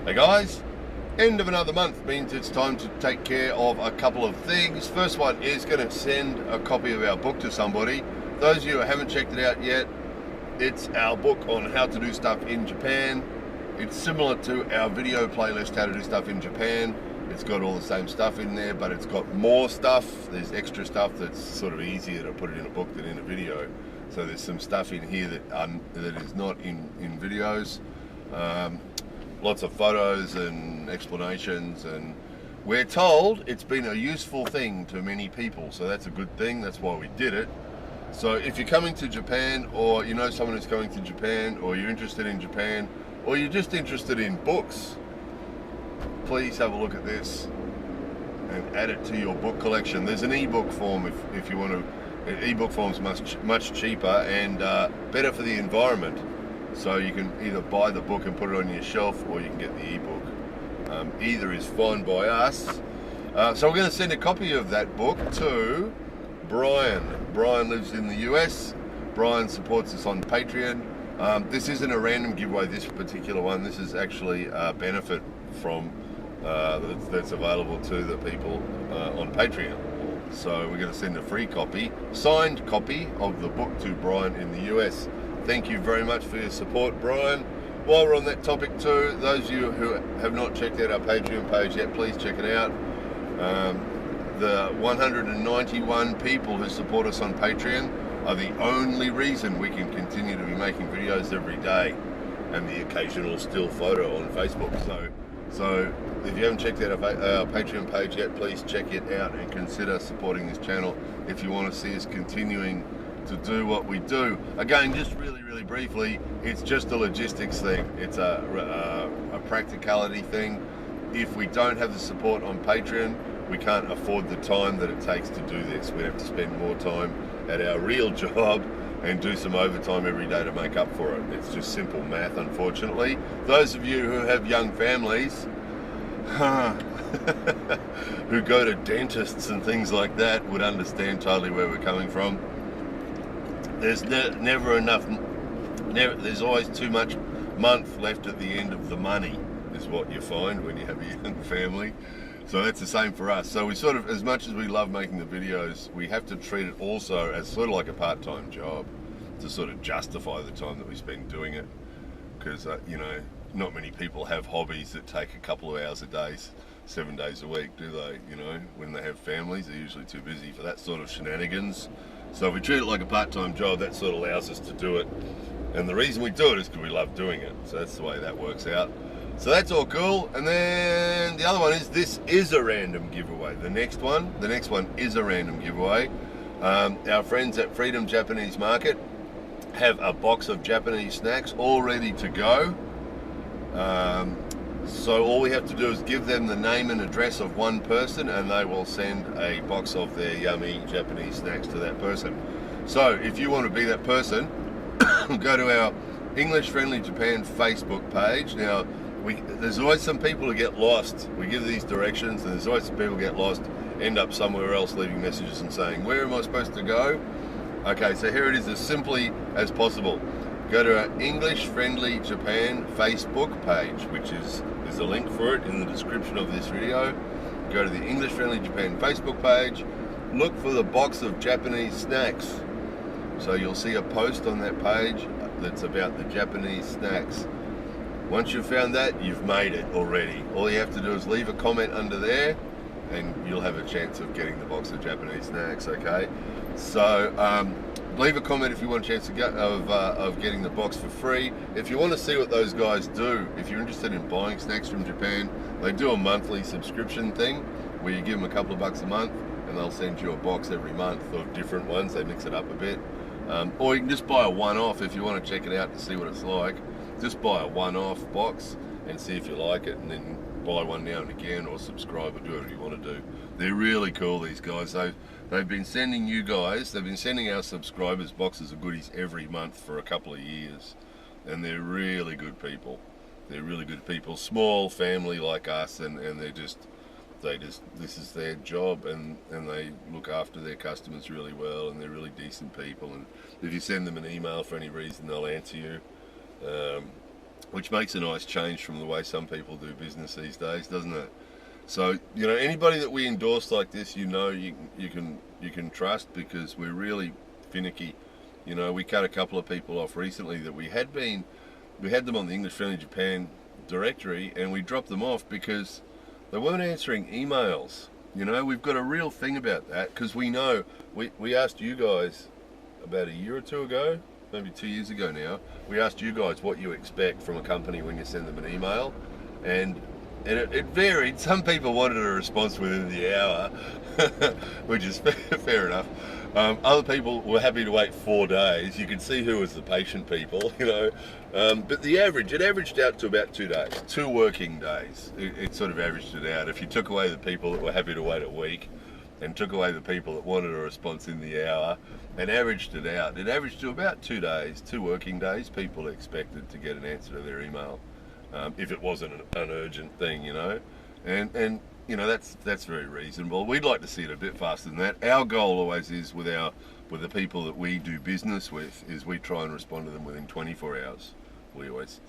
Hey guys, end of another month means it's time to take care of a couple of things. First one is going to send a copy of our book to somebody. Those of you who haven't checked it out yet, it's our book on how to do stuff in Japan. It's similar to our video playlist, how to do stuff in Japan. It's got all the same stuff in there, but it's got more stuff. There's extra stuff that's sort of easier to put it in a book than in a video. So there's some stuff in here that is not in videos. Lots of photos and explanations, and we're told it's been a useful thing to many people, so that's a good thing. That's why we did it. So if you're coming to Japan, or you know someone who's going to Japan, or you're interested in Japan, or you're just interested in books, please have a look at this and add it to your book collection. There's an ebook form if you want to. Ebook form's much cheaper and better for the environment. So you can either buy the book and put it on your shelf, or you can get the ebook. Either is fine by us. So we're going to send a copy of that book to Brian. Brian lives in the US. Brian supports us on Patreon. This isn't a random giveaway, this particular one. This is actually a benefit from that's available to the people on Patreon. So we're going to send a free copy, signed copy of the book to Brian in the US. Thank you very much for your support, Brian. While we're on that topic too, those of you who have not checked out our Patreon page yet, please check it out. The 191 people who support us on Patreon are the only reason we can continue to be making videos every day, and the occasional still photo on Facebook. So if you haven't checked out our Patreon page yet, please check it out and consider supporting this channel if you want to see us continuing to do what we do. Again, just really briefly, it's just a logistics thing. It's a practicality thing. If we don't have the support on Patreon, we can't afford the time that it takes to do this. We have to spend more time at our real job and do some overtime every day to make up for it. It's just simple math, unfortunately. Those of you who have young families who go to dentists and things like that would understand totally where we're coming from. There's never enough, there's always too much month left at the end of the money, is what you find when you have a young family. So that's the same for us. So we sort of, as much as we love making the videos, we have to treat it also as sort of like a part-time job to sort of justify the time that we spend doing it. Because, you know, not many people have hobbies that take a couple of hours a day, 7 days a week, do they? You know, when they have families, they're usually too busy for that sort of shenanigans. So if we treat it like a part-time job, that sort of allows us to do it. And the reason we do it is because we love doing it. So that's the way that works out. So that's all cool. And then the other one is, this is a random giveaway. The next one is a random giveaway. Our friends at Freedom Japanese Market have a box of Japanese snacks all ready to go. So all we have to do is give them the name and address of one person, and they will send a box of their yummy Japanese snacks to that person. So if you want to be that person, go to our English Friendly Japan Facebook page. Now, there's always some people who get lost. We give these directions, and there's always some people who get lost, end up somewhere else leaving messages and saying, where am I supposed to go? Okay, so here it is, as simply as possible. Go to our English Friendly Japan Facebook page, there's a link for it in the description of this video. Go to the English Friendly Japan Facebook page, look for the box of Japanese snacks. So you'll see a post on that page that's about the Japanese snacks. Once you've found that, you've made it already. All you have to do is leave a comment under there, and you'll have a chance of getting the box of Japanese snacks, okay? So leave a comment if you want a chance of getting the box for free. If you want to see what those guys do, if you're interested in buying snacks from Japan, they do a monthly subscription thing where you give them a couple of bucks a month and they'll send you a box every month of different ones. They mix it up a bit. Or you can just buy a one-off if you want to check it out to see what it's like. Just buy a one-off box and see if you like it, and then buy one now and again, or subscribe, or do whatever you want to do. They're really cool, these guys. They've been sending our subscribers boxes of goodies every month for a couple of years, and they're really good people. They're really good people, small family like us, and this is their job, and they look after their customers really well, and they're really decent people. And if you send them an email for any reason, they'll answer you. which makes a nice change from the way some people do business these days, doesn't it? So, you know, anybody that we endorse like this, you know, you can trust, because we're really finicky. You know, we cut a couple of people off recently that we had them on the English Friendly Japan directory, and we dropped them off because they weren't answering emails. You know, we've got a real thing about that, because we know, we asked you guys about a year or two ago, maybe 2 years ago now, we asked you guys what you expect from a company when you send them an email, and it varied. Some people wanted a response within the hour, which is fair enough. Other people were happy to wait 4 days. You could see who was the patient people, you know. But it averaged out to about 2 days, 2 working days. It sort of averaged it out. If you took away the people that were happy to wait a week, and took away the people that wanted a response in the hour, and averaged it out, it averaged to about 2 days, 2 working days. People expected to get an answer to their email, if it wasn't an urgent thing, you know. And you know, that's very reasonable. We'd like to see it a bit faster than that. Our goal always is with the people that we do business with, is we try and respond to them within 24 hours.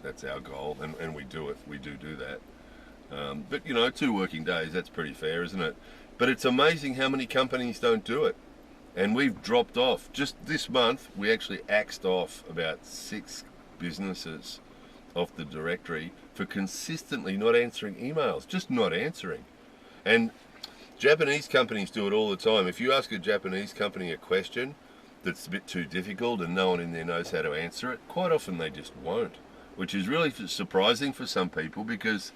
That's our goal, and we do it. We do that. But you know, 2 working days, that's pretty fair, isn't it? But it's amazing how many companies don't do it. And we've dropped off. Just this month, we actually axed off about 6 businesses off the directory for consistently not answering emails, just not answering. And Japanese companies do it all the time. If you ask a Japanese company a question that's a bit too difficult and no one in there knows how to answer it, quite often they just won't, which is really surprising for some people, because,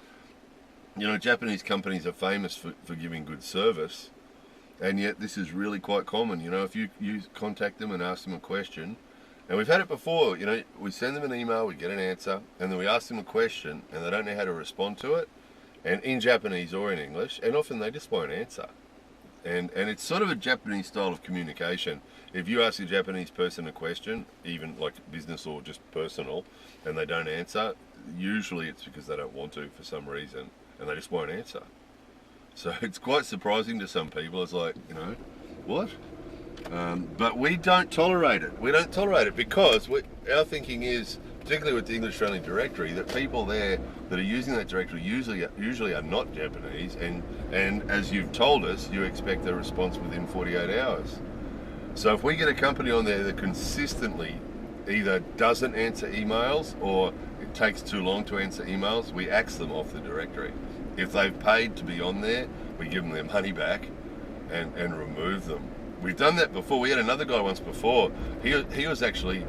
you know, Japanese companies are famous for giving good service, and yet this is really quite common. You know, if you contact them and ask them a question, and we've had it before, you know, we send them an email, we get an answer, and then we ask them a question, and they don't know how to respond to it, and in Japanese or in English, and often they just won't answer. And it's sort of a Japanese style of communication. If you ask a Japanese person a question, even like business or just personal, and they don't answer, usually it's because they don't want to for some reason, and they just won't answer. So it's quite surprising to some people. It's like, you know, what? But we don't tolerate it. We don't tolerate it because our thinking is, particularly with the English Friendly Directory, that people there that are using that directory usually are not Japanese, and as you've told us, you expect a response within 48 hours. So if we get a company on there that consistently either doesn't answer emails or it takes too long to answer emails, we axe them off the directory. If they've paid to be on there, we give them their money back and remove them. We've done that before. We had another guy once before. He was actually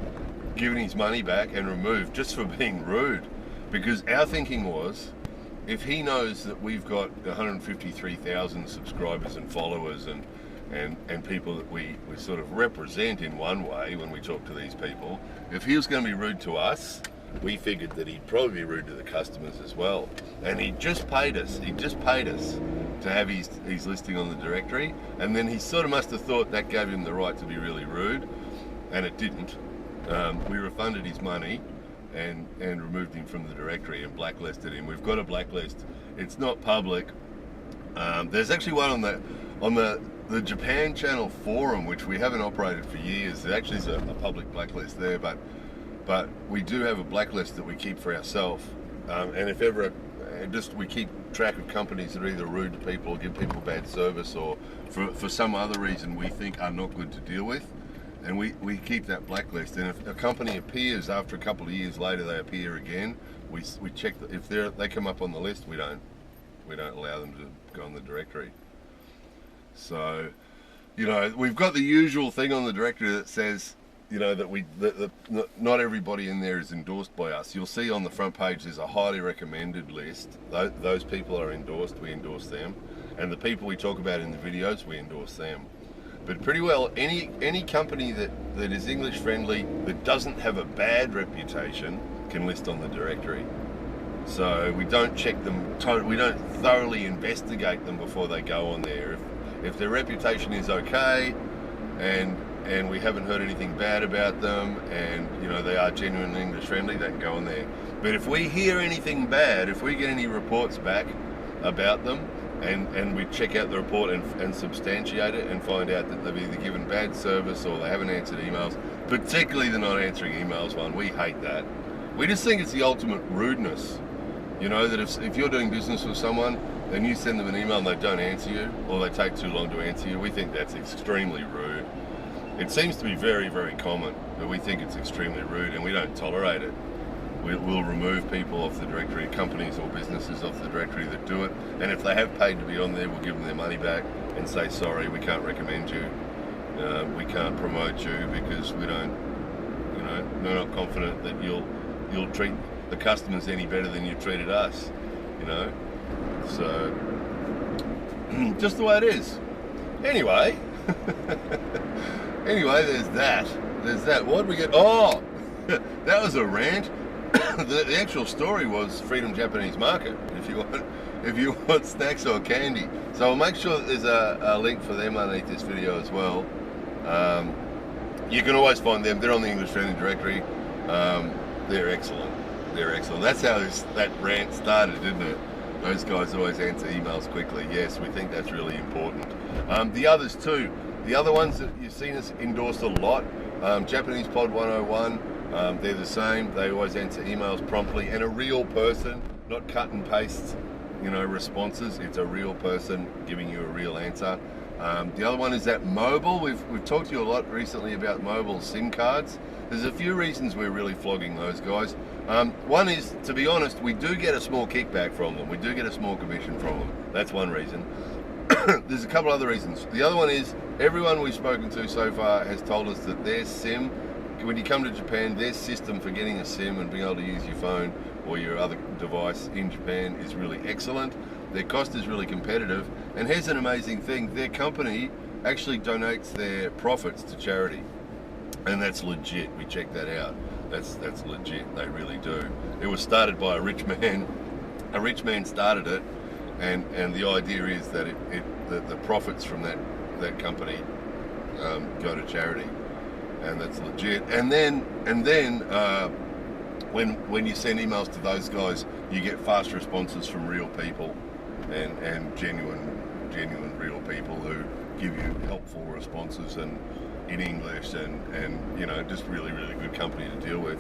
given his money back and removed just for being rude, because our thinking was, if he knows that we've got 153,000 subscribers and followers and people that we sort of represent in one way when we talk to these people, if he was going to be rude to us, we figured that he'd probably be rude to the customers as well. And he just paid us to have his listing on the directory, and then he sort of must have thought that gave him the right to be really rude, and it didn't. We refunded his money and removed him from the directory and blacklisted him. We've got a blacklist. It's not public. There's actually one on the Japan Channel forum, which we haven't operated for years. There actually is a public blacklist there, but we do have a blacklist that we keep for ourselves. And if ever, we keep track of companies that are either rude to people or give people bad service, or for some other reason we think are not good to deal with. And we keep that blacklist, and if a company appears after a couple of years later, they appear again, we check if they come up on the list, we don't allow them to go on the directory. So, you know, we've got the usual thing on the directory that says, you know, that not everybody in there is endorsed by us. You'll see on the front page there's a highly recommended list. Those people are endorsed, we endorse them, and the people we talk about in the videos, we endorse them. But pretty well, any company that is English friendly, that doesn't have a bad reputation, can list on the directory. So we don't check them, we don't thoroughly investigate them before they go on there. If their reputation is okay, and we haven't heard anything bad about them, and you know they are genuinely English friendly, they can go on there. But if we hear anything bad, if we get any reports back about them, and we check out the report and substantiate it and find out that they've either given bad service or they haven't answered emails, particularly the not answering emails one, we hate that. We just think it's the ultimate rudeness. You know, that if you're doing business with someone and you send them an email and they don't answer you, or they take too long to answer you, we think that's extremely rude. It seems to be very, very common, but we think it's extremely rude and we don't tolerate it. We'll remove people off the directory, companies or businesses off the directory that do it, and if they have paid to be on there, we'll give them their money back and say, sorry, we can't recommend you, we can't promote you because we don't, you know, we're not confident that you'll treat the customers any better than you treated us, you know. So just the way it is. Anyway, there's that. What did we get? Oh, that was a rant. The actual story was Freedom Japanese Market. If you want snacks or candy, so I'll make sure that there's a link for them underneath this video as well. You can always find them. They're on the English Training Directory. They're excellent. That's how that rant started, didn't it? Those guys always answer emails quickly. Yes, we think that's really important. The others too. The other ones that you've seen us endorse a lot, Japanese Pod 101, they're the same. They always answer emails promptly, and a real person, not cut and paste, you know, responses. It's a real person giving you a real answer. The other one is that mobile. We've talked to you a lot recently about mobile SIM cards. There's a few reasons we're really flogging those guys. One is, to be honest, we do get a small kickback from them. We do get a small commission from them. That's one reason. There's a couple other reasons. The other one is, everyone we've spoken to so far has told us that their SIM, when you come to Japan, their system for getting a SIM and being able to use your phone or your other device in Japan is really excellent. Their cost is really competitive. And here's an amazing thing. Their company actually donates their profits to charity. And that's legit. We checked that out. That's legit. They really do. It was started by a rich man. A rich man started it, and the idea is that the profits from that company go to charity, and that's legit. And then when you send emails to those guys, you get fast responses from real people, and genuine real people who give you helpful responses and in English, and you know, just really good company to deal with.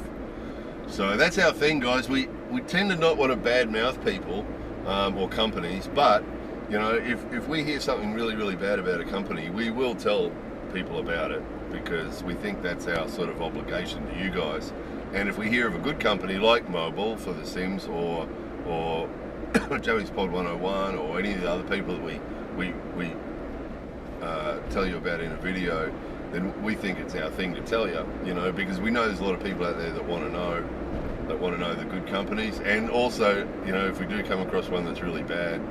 So that's our thing, guys. We tend to not want to badmouth people or companies, but you know, if we hear something really bad about a company, we will tell people about it, because we think that's our sort of obligation to you guys. And if we hear of a good company like Mobile for the Sims, or Joey's Pod 101, or any of the other people that we tell you about in a video, then we think it's our thing to tell you, you know, because we know there's a lot of people out there that want to know the good companies. And also, you know, if we do come across one that's really bad,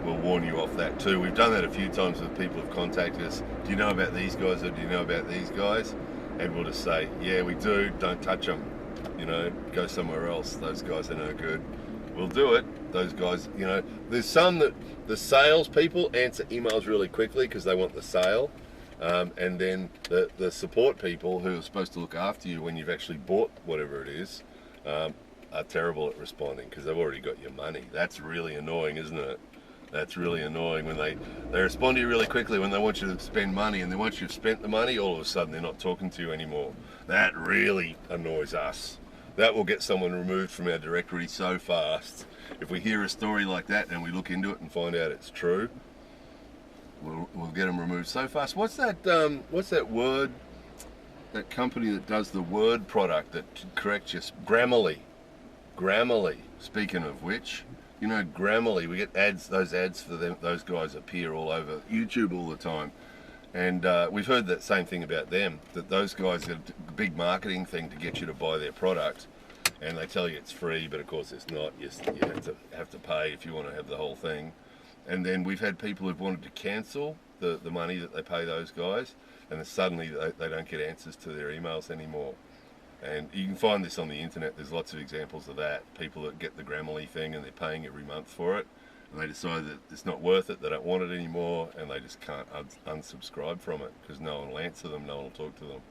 we'll warn you off that too. We've done that a few times with people who've contacted us. Do you know about these guys, or do you know about these guys? And we'll just say, yeah, we do, don't touch them, you know, go somewhere else. Those guys are no good. We'll do it. Those guys, you know, there's some that the sales people answer emails really quickly because they want the sale. And then the support people who are supposed to look after you when you've actually bought whatever it is, are terrible at responding because they've already got your money. That's really annoying, isn't it? That's really annoying when they respond to you really quickly when they want you to spend money, and then once you've spent the money, all of a sudden they're not talking to you anymore. That really annoys us. That will get someone removed from our directory so fast. If we hear a story like that and we look into it and find out it's true, we'll get them removed so fast. What's that word? That company that does the word product that corrects you? Grammarly. Speaking of which, you know, Grammarly, we get ads. Those ads for them, those guys appear all over YouTube all the time. And we've heard that same thing about them, that those guys have a big marketing thing to get you to buy their product, and they tell you it's free, but of course it's not. You have to pay if you want to have the whole thing. And then we've had people who've wanted to cancel the money that they pay those guys, and then suddenly they don't get answers to their emails anymore. And you can find this on the internet. There's lots of examples of that. People that get the Grammarly thing and they're paying every month for it, and they decide that it's not worth it, they don't want it anymore, and they just can't unsubscribe from it because no one will answer them, no one will talk to them.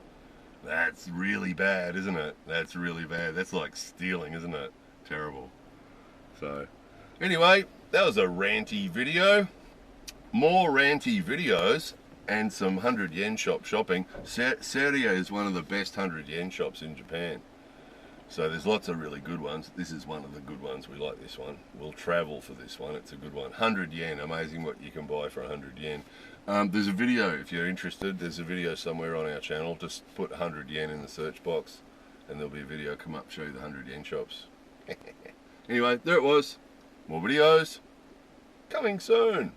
That's really bad, isn't it? That's really bad. That's like stealing, isn't it? Terrible. So, anyway, that was a ranty video. More ranty videos and some 100 yen shop shopping. Seria is one of the best 100 yen shops in Japan. So there's lots of really good ones. This is one of the good ones. We like this one. We'll travel for this one. It's a good one. 100 yen. Amazing what you can buy for 100 yen. There's a video, if you're interested, there's a video somewhere on our channel. Just put 100 yen in the search box and there'll be a video come up, show you the 100 yen shops. Anyway, there it was. More videos coming soon.